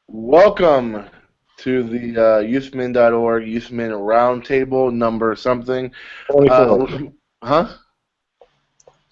Welcome to the youthmin.org Youthmin Roundtable number something. 24. Uh, huh?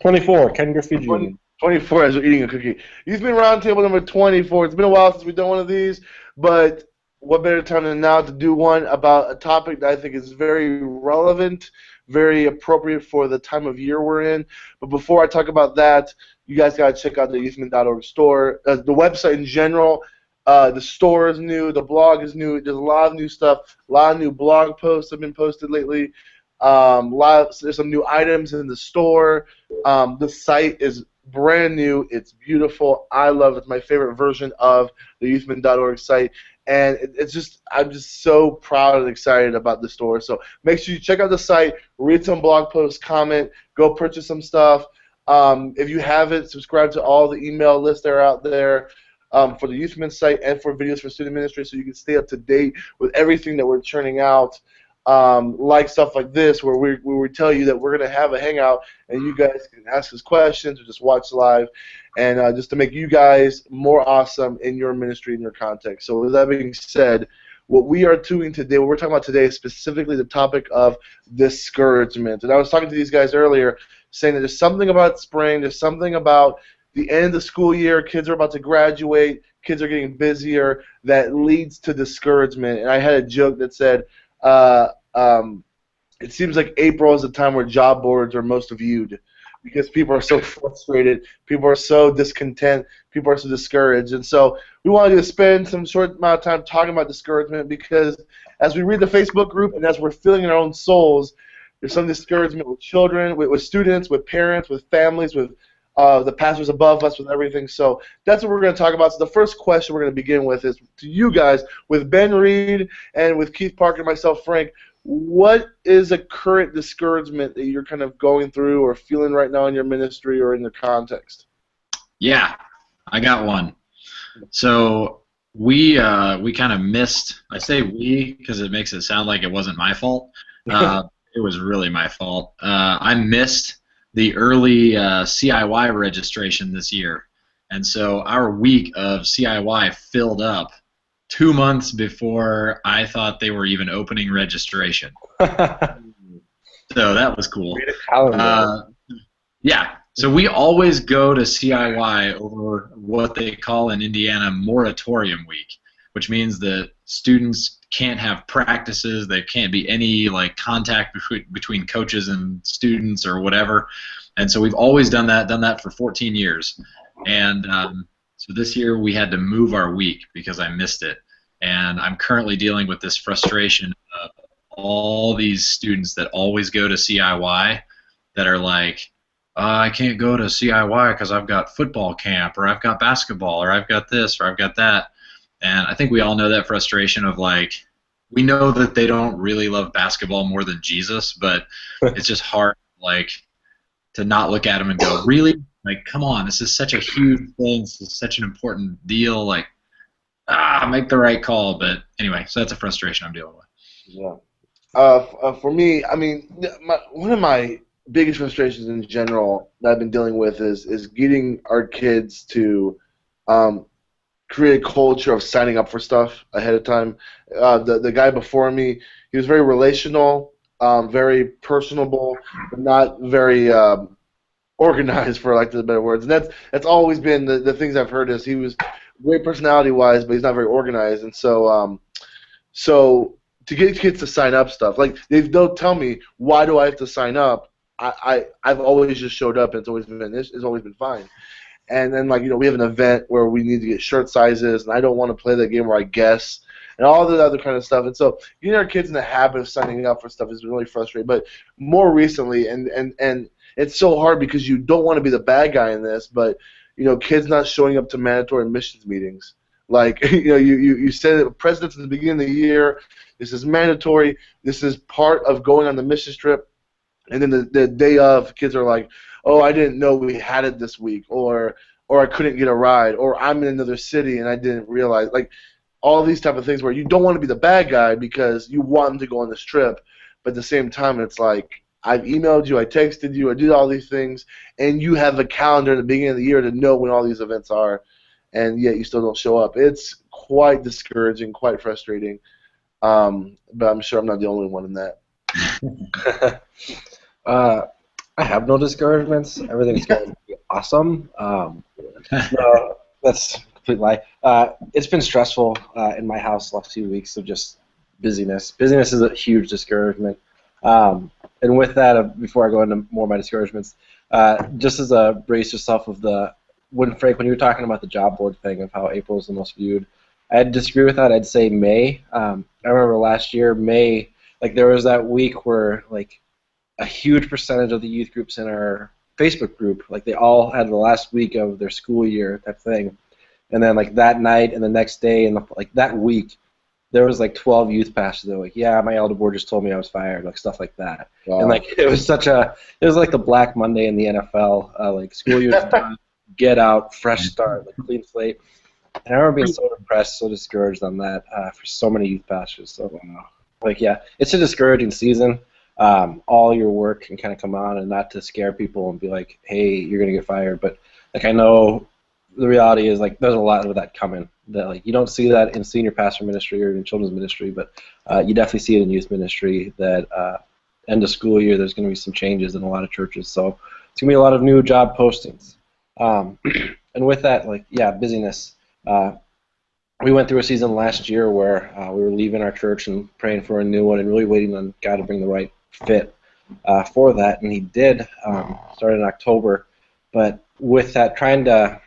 24, Ken Griffey 20, Jr. 24 as we're eating a cookie. Youthmin Roundtable number 24. It's been a while since we've done one of these, but what better time than now to do one about a topic that I think is very relevant, very appropriate for the time of year we're in. But before I talk about that, you guys got to check out the youthmin.org store, the website in general. The store is new. The blog is new. There's a lot of new stuff. A lot of new blog posts have been posted lately. There's some new items in the store. The site is brand new. It's beautiful. I love it. It's my favorite version of the youthman.org site. And I'm just so proud and excited about the store. So make sure you check out the site, read some blog posts, comment, go purchase some stuff. If you haven't, subscribe to all the email lists that are out there for the Youthman site and for videos for student ministry so you can stay up to date with everything that we're churning out. Like stuff like this where we tell you that we're going to have a hangout and you guys can ask us questions or just watch live and just to make you guys more awesome in your ministry and your context. So with that being said, what we are doing today, what we're talking about today is specifically the topic of discouragement. And I was talking to these guys earlier saying that there's something about spring, there's something about the end of the school year, kids are about to graduate, kids are getting busier, that leads to discouragement. And I had a joke that said, uh, um, it seems like April is the time where job boards are most viewed because people are so frustrated, people are so discontent, people are so discouraged. And so we wanted to spend some short amount of time talking about discouragement because as we read the Facebook group and as we're feeling in our own souls, there's some discouragement with children, with students, with parents, with families, with the pastors above us, with everything. So that's what we're going to talk about. So the first question we're going to begin with is to you guys, with Ben Reed and with Keith Parker and myself, Frank, what is a current discouragement that you're kind of going through or feeling right now in your ministry or in your context? Yeah, I got one. So we kind of missed. I say we because it makes it sound like it wasn't my fault. It was really my fault. I missed the early CIY registration this year, and so our week of CIY filled up 2 months before I thought they were even opening registration. So that was cool. Read a calendar. Yeah, so we always go to CIY over what they call in Indiana moratorium week, which means that students can't have practices, there can't be any like contact between coaches and students or whatever. And so we've always done that for 14 years. And so this year we had to move our week because I missed it. And I'm currently dealing with this frustration of all these students that always go to CIY that are like, I can't go to CIY because I've got football camp, or I've got basketball, or I've got this, or I've got that. And I think we all know that frustration of like, we know that they don't really love basketball more than Jesus, but it's just hard like to not look at them and go, really? Like, come on, this is such a huge thing, this is such an important deal, like, make the right call. But anyway, so that's a frustration I'm dealing with. Yeah. For me, I mean, one of my biggest frustrations in general that I've been dealing with is getting our kids to create a culture of signing up for stuff ahead of time. The guy before me, he was very relational, very personable, but not very organized, for lack of better words. And that's always been the things I've heard is he was great personality-wise, but he's not very organized. And so to get kids to sign up stuff, like they'll tell me, why do I have to sign up? I've always just showed up and it's always been fine. And then we have an event where we need to get shirt sizes and I don't want to play that game where I guess and all the other kind of stuff. And so getting our kids in the habit of signing up for stuff has been really frustrating. But more recently, and it's so hard because you don't want to be the bad guy in this, but kids not showing up to mandatory missions meetings. Like you said it, presidents at the beginning of the year, this is mandatory, this is part of going on the mission trip. And then the day of, kids are like, oh, I didn't know we had it this week, or I couldn't get a ride, or I'm in another city and I didn't realize. Like, all these type of things where you don't want to be the bad guy because you want them to go on this trip, but at the same time, it's like, I've emailed you, I texted you, I did all these things, and you have a calendar at the beginning of the year to know when all these events are. and yet you still don't show up. It's quite discouraging, quite frustrating. But I'm sure I'm not the only one in that. I have no discouragements. Everything's going to be awesome. No, that's a complete lie. It's been stressful in my house the last few weeks of just busyness. Busyness is a huge discouragement. And with that, before I go into more of my discouragements, just as a brace yourself of Frank, when you were talking about the job board thing of how April is the most viewed, I'd disagree with that. I'd say May. I remember last year, May, like there was that week where like a huge percentage of the youth groups in our Facebook group, like they all had the last week of their school year type thing, and then like that night and the next day and like that week, there was like 12 youth pastors that were like, yeah, my elder board just told me I was fired, like stuff like that. Wow. And like it was like the Black Monday in the NFL, like school year's done, get out, fresh start, like clean slate. And I remember being so depressed, so discouraged on that for so many youth pastors. So like yeah, it's a discouraging season. All your work can kind of come on, and not to scare people and be like, hey, you're gonna get fired, but like I know the reality is like there's a lot of that coming. That like you don't see that in senior pastor ministry or in children's ministry, but you definitely see it in youth ministry. That end of school year, there's going to be some changes in a lot of churches. So it's going to be a lot of new job postings. And with that, like yeah, busyness. We went through a season last year where we were leaving our church and praying for a new one and really waiting on God to bring the right fit for that, and He did. Started in October, but with that, trying to,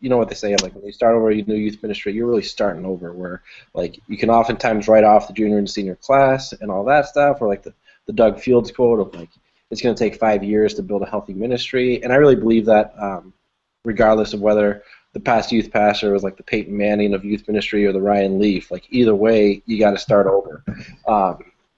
you know what they say, like when you start over a new youth ministry, you're really starting over. Where like you can oftentimes write off the junior and senior class and all that stuff, or like the Doug Fields quote of like it's going to take 5 years to build a healthy ministry, and I really believe that, regardless of whether the past youth pastor was like the Peyton Manning of youth ministry or the Ryan Leaf. Like either way, you got to start over.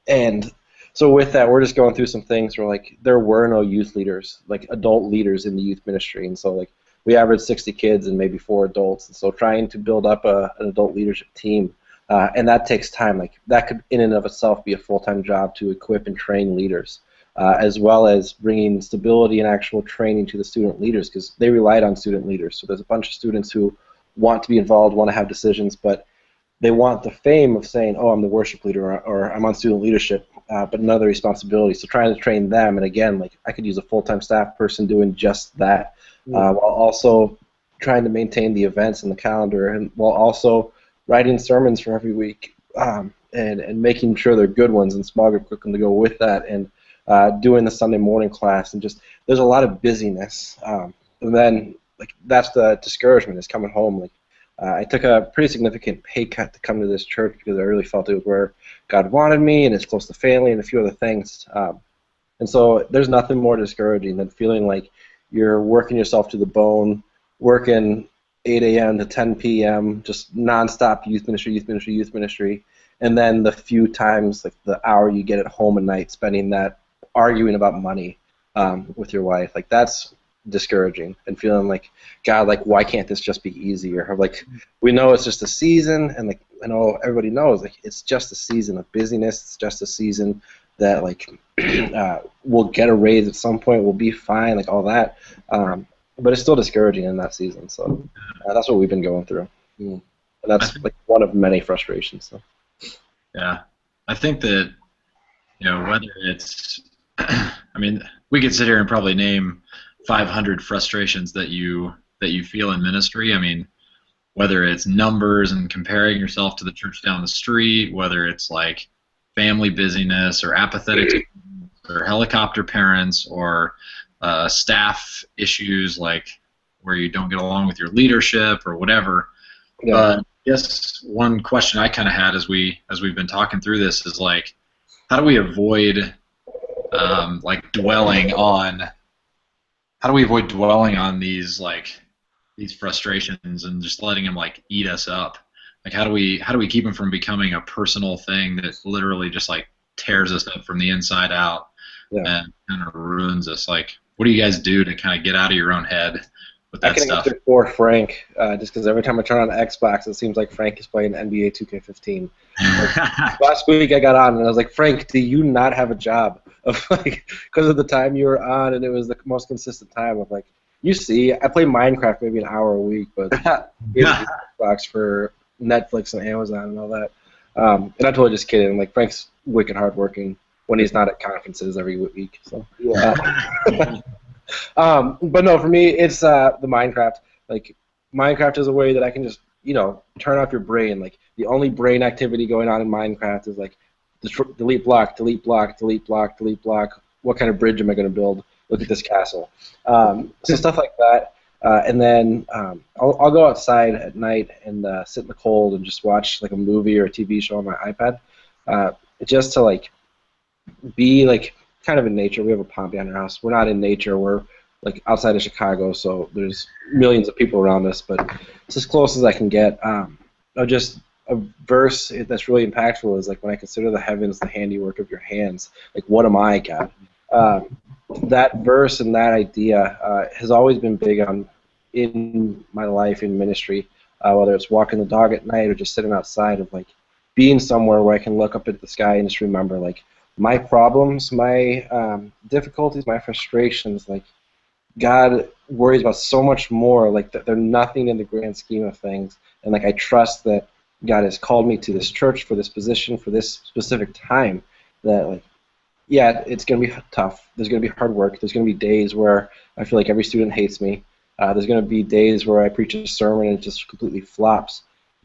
And so with that, we're just going through some things where like there were no youth leaders, like adult leaders in the youth ministry, and so like we averaged 60 kids and maybe 4 adults, and so trying to build up an adult leadership team, and that takes time. Like that could in and of itself be a full-time job to equip and train leaders. As well as bringing stability and actual training to the student leaders, because they relied on student leaders. So there's a bunch of students who want to be involved, want to have decisions, but they want the fame of saying, oh, I'm the worship leader, or I'm on student leadership, but none of the responsibility. So trying to train them, and again, like I could use a full-time staff person doing just that, while also trying to maintain the events and the calendar, and while also writing sermons for every week, and making sure they're good ones, and small group curriculum to go with that, and doing the Sunday morning class, and just there's a lot of busyness, and then like that's the discouragement is coming home. Like I took a pretty significant pay cut to come to this church because I really felt it was where God wanted me, and it's close to family and a few other things. And so there's nothing more discouraging than feeling like you're working yourself to the bone, working 8 a.m. to 10 p.m. just nonstop youth ministry, and then the few times like the hour you get at home at night spending that arguing about money with your wife, like that's discouraging, and feeling like, God, like why can't this just be easier? Or like we know it's just a season, and like I know everybody knows like it's just a season of busyness. It's just a season that like we'll get a raise at some point, we'll be fine, like all that. But it's still discouraging in that season. So that's what we've been going through, and that's like one of many frustrations. So. Yeah, I think that whether it's I mean, we could sit here and probably name 500 frustrations that you feel in ministry. I mean, whether it's numbers and comparing yourself to the church down the street, whether it's like family busyness or apathetic or helicopter parents or staff issues like where you don't get along with your leadership or whatever. Yeah. But I guess one question I kind of had as we've been talking through this is like, how do we avoid dwelling on these frustrations and just letting them like eat us up? Like how do we keep them from becoming a personal thing that literally just like tears us up from the inside out and kind of ruins us? Like what do you guys do to kind of get out of your own head with that stuff? I can answer for Frank, just because every time I turn on Xbox, it seems like Frank is playing NBA 2K15. Last week I got on and I was like, Frank, do you not have a job? Of like, because of the time you were on, and it was the most consistent time of like, you see, I play Minecraft maybe an hour a week, but it's Xbox for Netflix and Amazon and all that. And I'm totally just kidding. Like Frank's wicked hardworking when he's not at conferences every week. So, but no, for me, it's the Minecraft. Like Minecraft is a way that I can just turn off your brain. Like the only brain activity going on in Minecraft is like delete block, delete block, delete block, delete block. What kind of bridge am I going to build? Look at this castle. So stuff like that. And then I'll go outside at night and sit in the cold and just watch like a movie or a TV show on my iPad, just to like be like kind of in nature. We have a pond behind our house. We're not in nature. We're like outside of Chicago, so there's millions of people around us, but it's as close as I can get. Just a verse that's really impactful is like when I consider the heavens the handiwork of your hands. Like, what am I, God? That verse and that idea has always been big in my life in ministry, whether it's walking the dog at night or just sitting outside, of like being somewhere where I can look up at the sky and just remember like my problems, my difficulties, my frustrations. Like God worries about so much more. Like that they're nothing in the grand scheme of things, and like I trust that God has called me to this church for this position for this specific time. That like, yeah, it's going to be tough. There's going to be hard work. There's going to be days where I feel like every student hates me. There's going to be days where I preach a sermon and it just completely flops.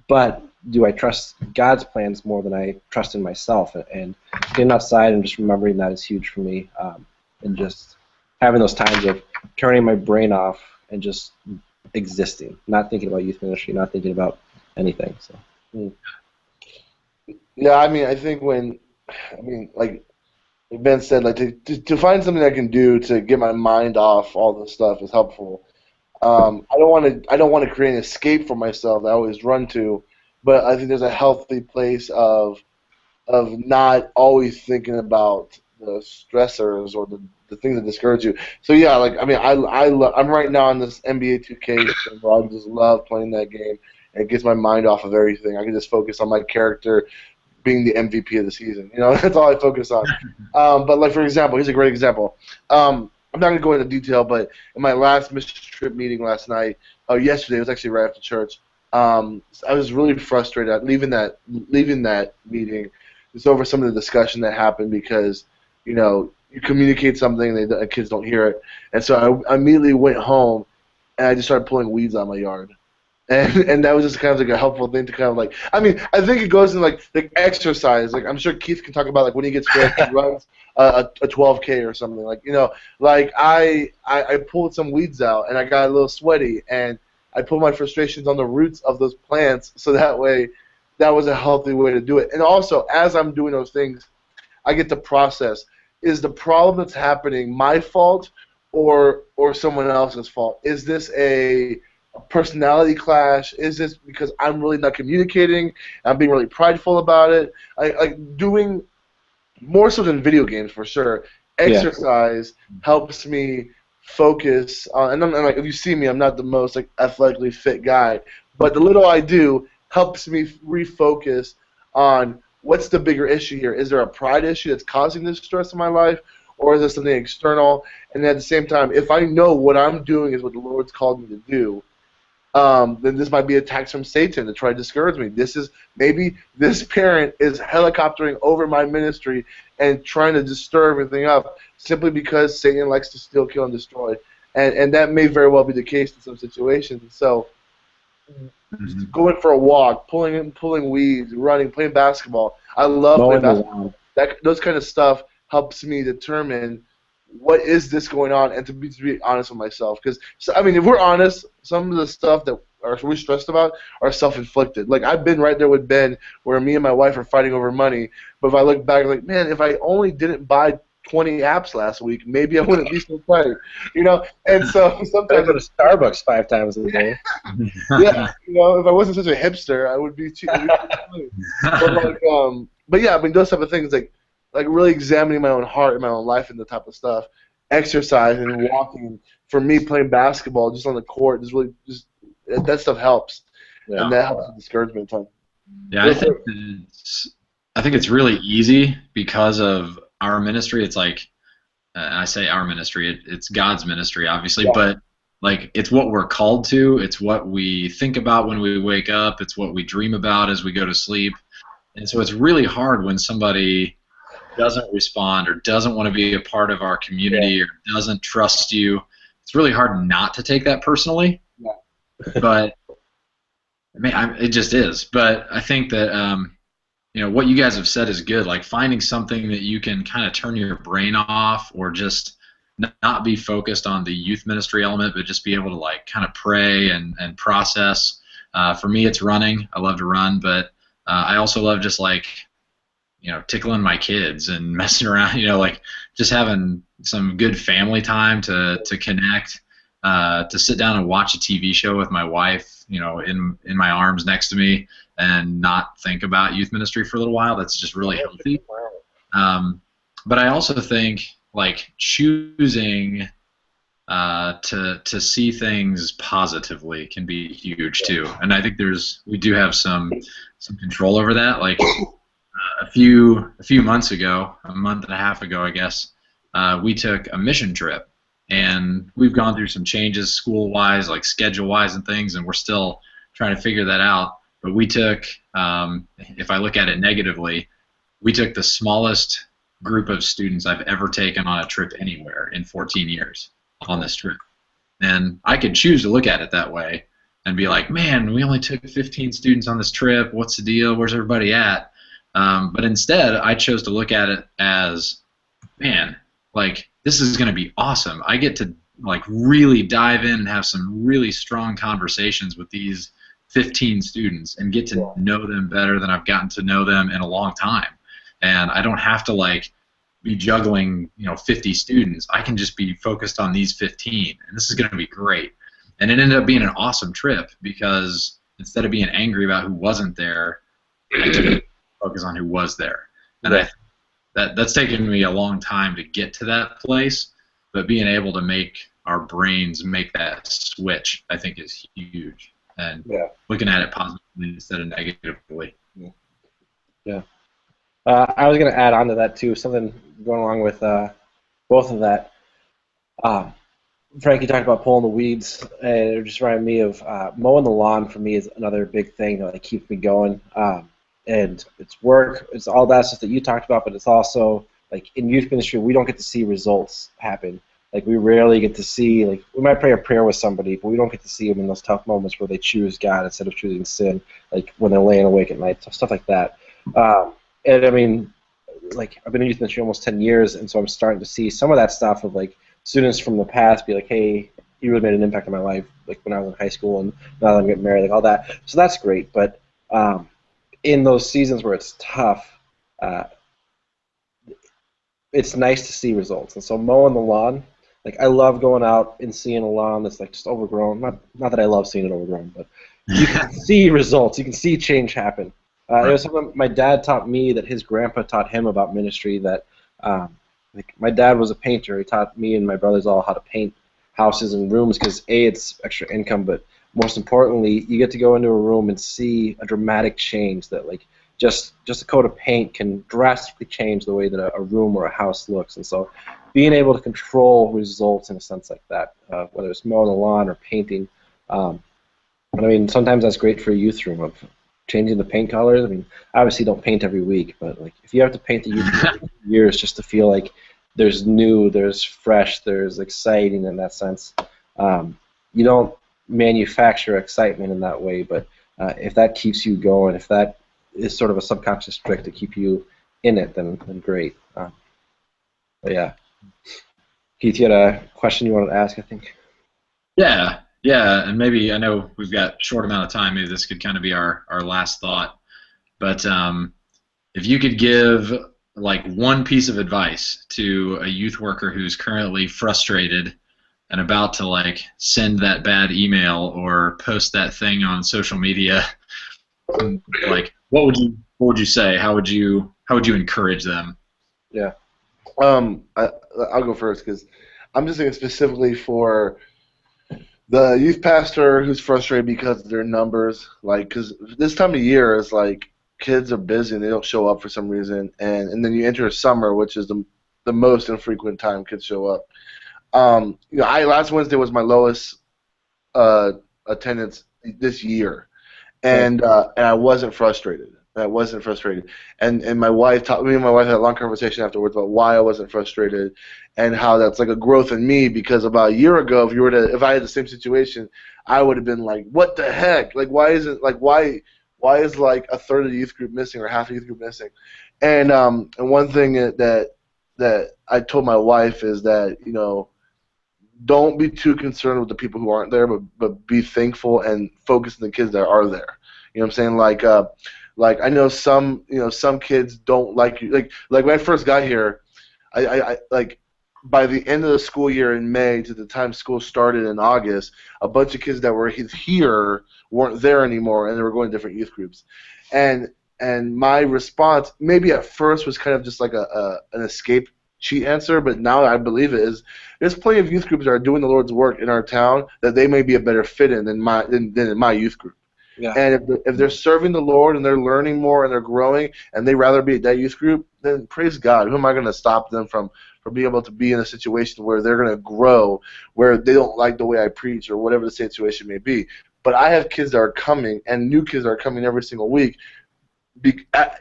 But do I trust God's plans more than I trust in myself? And getting outside and just remembering that is huge for me. And just having those times of turning my brain off and just existing, not thinking about youth ministry, not thinking about anything. So. Yeah, I mean, like Ben said, like to find something I can do to get my mind off all this stuff is helpful. I don't want to create an escape for myself that I always run to, but I think there's a healthy place of not always thinking about the stressors or the things that discourage you. So yeah, like I mean, I'm right now on this NBA 2K where I just love playing that game. It gets my mind off of everything. I can just focus on my character being the MVP of the season. You know, that's all I focus on. But like for example, here's a great example. I'm not going to go into detail, but in my last trip meeting last night, yesterday, it was actually right after church, I was really frustrated at leaving that meeting just over some of the discussion that happened because, you communicate something and the kids don't hear it. And so I immediately went home and I just started pulling weeds out of my yard. And that was just kind of like a helpful thing to kind of like, I mean, I think it goes in like exercise. Like I'm sure Keith can talk about like when he gets fit, he runs a 12K or something. Like like I pulled some weeds out and I got a little sweaty and I put my frustrations on the roots of those plants so that way that was a healthy way to do it. And also as I'm doing those things, I get to process: is the problem that's happening my fault or someone else's fault? Is this a personality clash? Is this because I'm really not communicating? I'm being really prideful about it. Like doing more so than video games for sure. Exercise helps me focus on, and like if you see me, I'm not the most like athletically fit guy, but the little I do helps me refocus on what's the bigger issue here. Is there a pride issue that's causing this stress in my life, or is there something external? And at the same time, if I know what I'm doing is what the Lord's called me to do, then this might be attacks from Satan to try to discourage me. Maybe this parent is helicoptering over my ministry and trying to stir everything up simply because Satan likes to steal, kill, and destroy. And that may very well be the case in some situations. So going for a walk, pulling weeds, running, playing basketball. I love playing basketball. Those kind of stuff helps me determine what is this going on, and to be honest with myself. Because I mean, if we're honest, some of the stuff that we're stressed about are self-inflicted. Like I've been right there with Ben, where me and my wife are fighting over money. But if I look back, like man, if I only didn't buy 20 apps last week, maybe I wouldn't be so tired, And so sometimes I go to Starbucks 5 times a day. Yeah, if I wasn't such a hipster, I would be cheap. But yeah, I mean, those type of things like really examining my own heart and my own life and the type of stuff, exercise and walking. For me, playing basketball just on the court is really just that stuff helps, and that helps with discouragement time. Yeah, I think it's really easy because of our ministry. It's like I say our ministry, it's God's ministry, obviously, but like it's what we're called to. It's what we think about when we wake up. It's what we dream about as we go to sleep. And so it's really hard when somebody doesn't respond or doesn't want to be a part of our community or doesn't trust you. It's really hard not to take that personally. Yeah. But I mean, it just is. But I think that what you guys have said is good. Like finding something that you can kind of turn your brain off, or just not be focused on the youth ministry element, but just be able to like kind of pray and process. For me, it's running. I love to run, but I also love just like tickling my kids and messing around. Like just having some good family time to connect. To sit down and watch a TV show with my wife, in my arms next to me, and not think about youth ministry for a little while. That's just really healthy. But I also think like choosing to see things positively can be huge too. And I think we do have some control over that. Like a few months ago, a month and a half ago, I guess, we took a mission trip. And we've gone through some changes school-wise, like schedule-wise and things, and we're still trying to figure that out. But we took, if I look at it negatively, we took the smallest group of students I've ever taken on a trip anywhere in 14 years on this trip. And I could choose to look at it that way and be like, man, we only took 15 students on this trip. What's the deal? Where's everybody at? But instead, I chose to look at it as, man, like, this is going to be awesome. I get to like really dive in and have some really strong conversations with these 15 students and get to know them better than I've gotten to know them in a long time. And I don't have to like be juggling 50 students. I can just be focused on these 15, and this is going to be great. And it ended up being an awesome trip because instead of being angry about who wasn't there, I could focus on who was there. And that's taken me a long time to get to that place, but being able to make our brains make that switch, I think, is huge. And looking at it positively instead of negatively. Yeah. I was going to add on to that, too, something going along with both of that. Frankie talked about pulling the weeds, and it just reminded me of mowing the lawn for me is another big thing that keeps me going. And it's work, it's all that stuff that you talked about, but it's also, like, in youth ministry, we don't get to see results happen. Like, we rarely get to see, like, we might pray a prayer with somebody, but we don't get to see them in those tough moments where they choose God instead of choosing sin, like when they're laying awake at night, stuff like that. And, I mean, like, I've been in youth ministry almost 10 years, and so I'm starting to see some of that stuff of, like, students from the past be like, hey, you really made an impact on my life, like, when I was in high school, and now that I'm getting married, like, all that. So that's great, but in those seasons where it's tough, it's nice to see results. And so mowing the lawn, like, I love going out and seeing a lawn that's like just overgrown. Not that I love seeing it overgrown, but you can see results. You can see change happen. It was something my dad taught me that his grandpa taught him about ministry. That like my dad was a painter. He taught me and my brothers all how to paint houses and rooms because it's extra income, but most importantly, you get to go into a room and see a dramatic change that, like, just a coat of paint can drastically change the way that a room or a house looks. And so being able to control results in a sense like that, whether it's mowing the lawn or painting, I mean, sometimes that's great for a youth room of changing the paint colors. I mean, obviously don't paint every week, but, like, if you have to paint the youth room for years just to feel like there's new, there's fresh, there's exciting in that sense, you don't manufacture excitement in that way, but if that keeps you going, if that is sort of a subconscious trick to keep you in it, then great. But yeah. Keith, you had a question you wanted to ask, I think? Yeah, and maybe, I know we've got a short amount of time, maybe this could kind of be our last thought, but if you could give, like, one piece of advice to a youth worker who's currently frustrated and about to, like, send that bad email or post that thing on social media, like, what would you say? How would you encourage them? Yeah. I'll go first because I'm just thinking specifically for the youth pastor who's frustrated because of their numbers. Like, because this time of year is like kids are busy and they don't show up for some reason, and then you enter summer, which is the most infrequent time kids show up. Last Wednesday was my lowest attendance this year, Right. and I wasn't frustrated. I wasn't frustrated, and my wife taught me and my wife had a long conversation afterwards about why I wasn't frustrated, and how that's like a growth in me because about a year ago, if I had the same situation, I would have been like, what the heck? Like why is like a third of the youth group missing or half the youth group missing? And one thing that I told my wife is that don't be too concerned with the people who aren't there, but be thankful and focus on the kids that are there. You know what I'm saying? Like I know some kids don't like you. Like when I first got here, I like by the end of the school year in May to the time school started in August, a bunch of kids that were here weren't there anymore, and they were going to different youth groups, and and my response maybe at first was kind of just like an escape cheat answer, but now I believe it is. There's plenty of youth groups that are doing the Lord's work in our town that they may be a better fit in than in my youth group. Yeah. And if they're serving the Lord and they're learning more and they're growing and they rather be at that youth group, then praise God. Who am I going to stop them from being able to be in a situation where they're going to grow, where they don't like the way I preach or whatever the situation may be? But I have kids that are coming and new kids that are coming every single week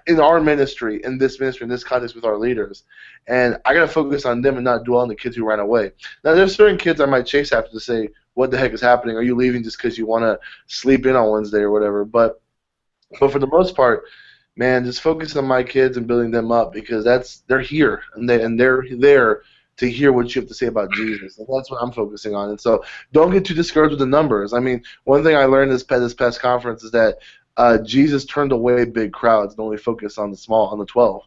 in our ministry, in this context with our leaders. And I got to focus on them and not dwell on the kids who ran away. Now, there's certain kids I might chase after to say, what the heck is happening? Are you leaving just because you want to sleep in on Wednesday or whatever? But for the most part, man, just focus on my kids and building them up because they're here and they're there to hear what you have to say about Jesus, and that's what I'm focusing on. And so, don't get too discouraged with the numbers. I mean, one thing I learned this past conference is that Jesus turned away big crowds and only focused on the 12,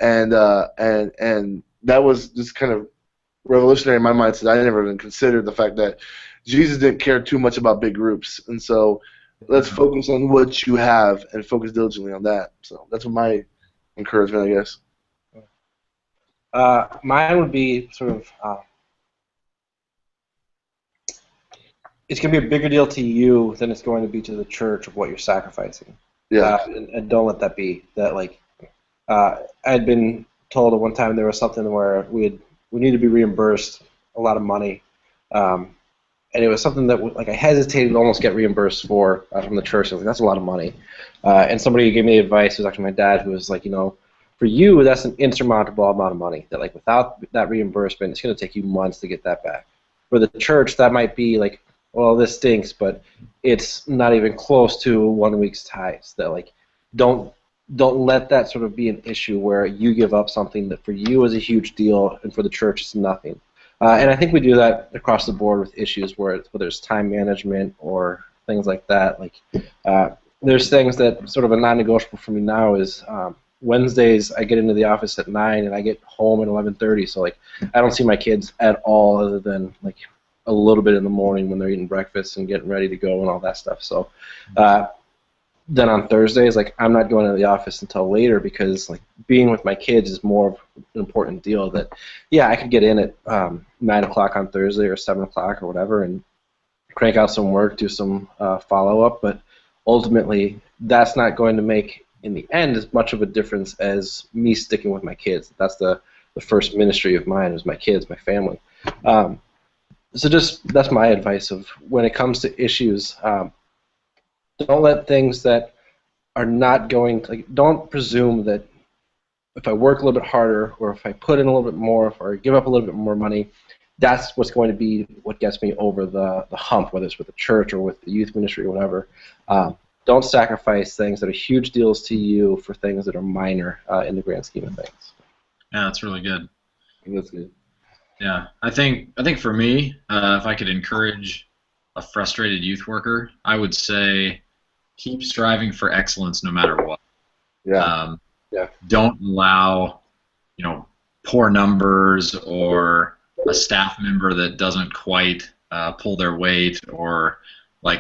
and that was just kind of revolutionary in my mindset. I never even considered the fact that Jesus didn't care too much about big groups, and so let's focus on what you have and focus diligently on that. So that's what my encouragement, I guess. Mine would be sort of, it's going to be a bigger deal to you than it's going to be to the church of what you're sacrificing. Yeah. And don't let that be. That I had been told at one time there was something where we need to be reimbursed a lot of money, and it was something that I hesitated to almost get reimbursed for from the church. I was like, that's a lot of money. And somebody gave me advice. It was actually my dad, who was like, for you, that's an insurmountable amount of money. That without that reimbursement, it's going to take you months to get that back. For the church, that might be well, this stinks, but it's not even close to 1 week's tithes. That don't let that sort of be an issue where you give up something that for you is a huge deal and for the church it's nothing. And I think we do that across the board with issues whether it's time management or things like that. There's things that sort of a non-negotiable for me now is Wednesdays I get into the office at 9 and I get home at 11:30. So I don't see my kids at all other than a little bit in the morning when they're eating breakfast and getting ready to go and all that stuff. So then on Thursdays, I'm not going to the office until later because being with my kids is more of an important deal. That I could get in at 9 o'clock on Thursday or 7 o'clock or whatever and crank out some work, do some follow-up, but ultimately that's not going to make in the end as much of a difference as me sticking with my kids. That's the first ministry of mine is my kids, my family. So that's my advice of when it comes to issues. Don't let things that are not going to, don't presume that if I work a little bit harder or if I put in a little bit more or give up a little bit more money, that's what's going to be what gets me over the hump, whether it's with the church or with the youth ministry or whatever. Don't sacrifice things that are huge deals to you for things that are minor in the grand scheme of things. Yeah, that's really good. I think that's good. Yeah, I think for me, if I could encourage a frustrated youth worker, I would say keep striving for excellence no matter what. Yeah. Don't allow, poor numbers or a staff member that doesn't quite pull their weight or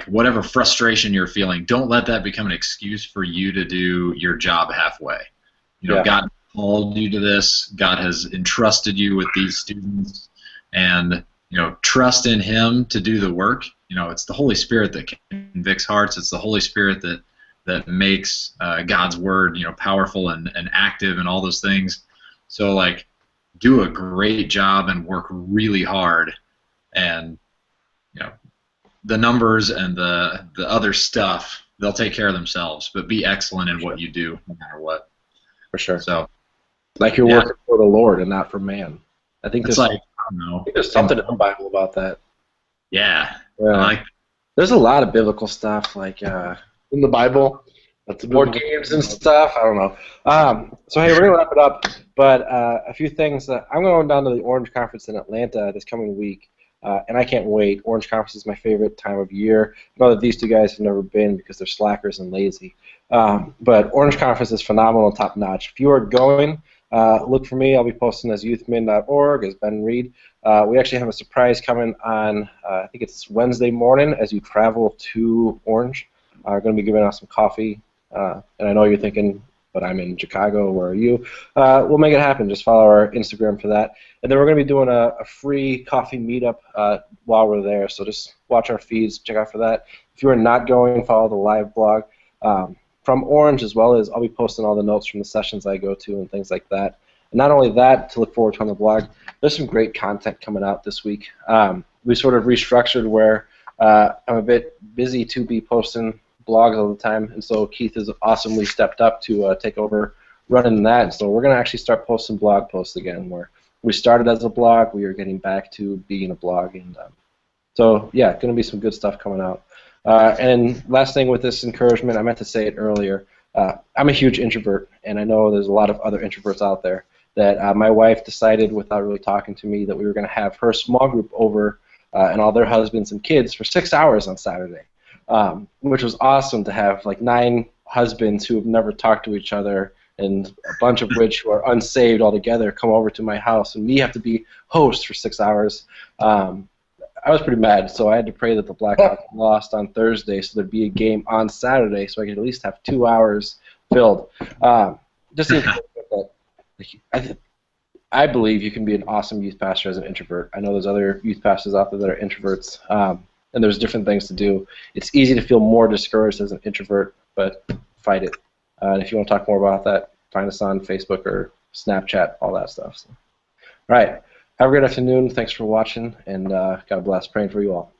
whatever frustration you're feeling. Don't let that become an excuse for you to do your job halfway. God called you to this. God has entrusted you with these students, and trust in Him to do the work. It's the Holy Spirit that convicts hearts. It's the Holy Spirit that makes God's word powerful and active and all those things. So do a great job and work really hard, and the numbers and the other stuff, they'll take care of themselves. But be excellent in what you do, no matter what. For sure. So, like you're yeah, working for the Lord and not for man. I think it's there's, like, I don't know. there's something in the Bible about that. Yeah, Yeah. like There's a lot of biblical stuff, like In the Bible, that's a board games and stuff. I don't know. So hey, we're gonna wrap it up. But a few things. I'm going down to the Orange Conference in Atlanta this coming week, and I can't wait. Orange Conference is my favorite time of year. I know that these two guys have never been because they're slackers and lazy. But Orange Conference is phenomenal, top notch. If you are going, look for me. I'll be posting as youthmin.org, as Ben Reed. We actually have a surprise coming on, I think it's Wednesday morning as you travel to Orange. We're going to be giving out some coffee. And I know you're thinking, but I'm in Chicago, where are you? We'll make it happen. Just follow our Instagram for that. And then we're going to be doing a free coffee meetup while we're there. So just watch our feeds, check out for that. If you are not going, follow the live blog from Orange, as well as I'll be posting all the notes from the sessions I go to and things like that. And not only that, to look forward to on the blog, there's some great content coming out this week. We sort of restructured where I'm a bit busy to be posting blogs all the time, and so Keith has awesomely stepped up to take over running that. And so we're going to actually start posting blog posts again, where we started as a blog, we are getting back to being a blog, and so yeah, going to be some good stuff coming out. And last thing with this encouragement, I meant to say it earlier. I'm a huge introvert, and I know there's a lot of other introverts out there. That my wife decided, without really talking to me, that we were going to have her small group over and all their husbands and kids for 6 hours on Saturday. Which was awesome to have like 9 husbands who have never talked to each other, and a bunch of which who are unsaved altogether, come over to my house, and me have to be host for 6 hours. I was pretty mad, so I had to pray that the Blackhawks lost on Thursday, so there'd be a game on Saturday, so I could at least have 2 hours filled. Just the encouragement that I believe you can be an awesome youth pastor as an introvert. I know there's other youth pastors out there that are introverts. And there's different things to do. It's easy to feel more discouraged as an introvert, but fight it. And if you want to talk more about that, find us on Facebook or Snapchat, all that stuff. So. All right. Have a great afternoon. Thanks for watching, and God bless. Praying for you all.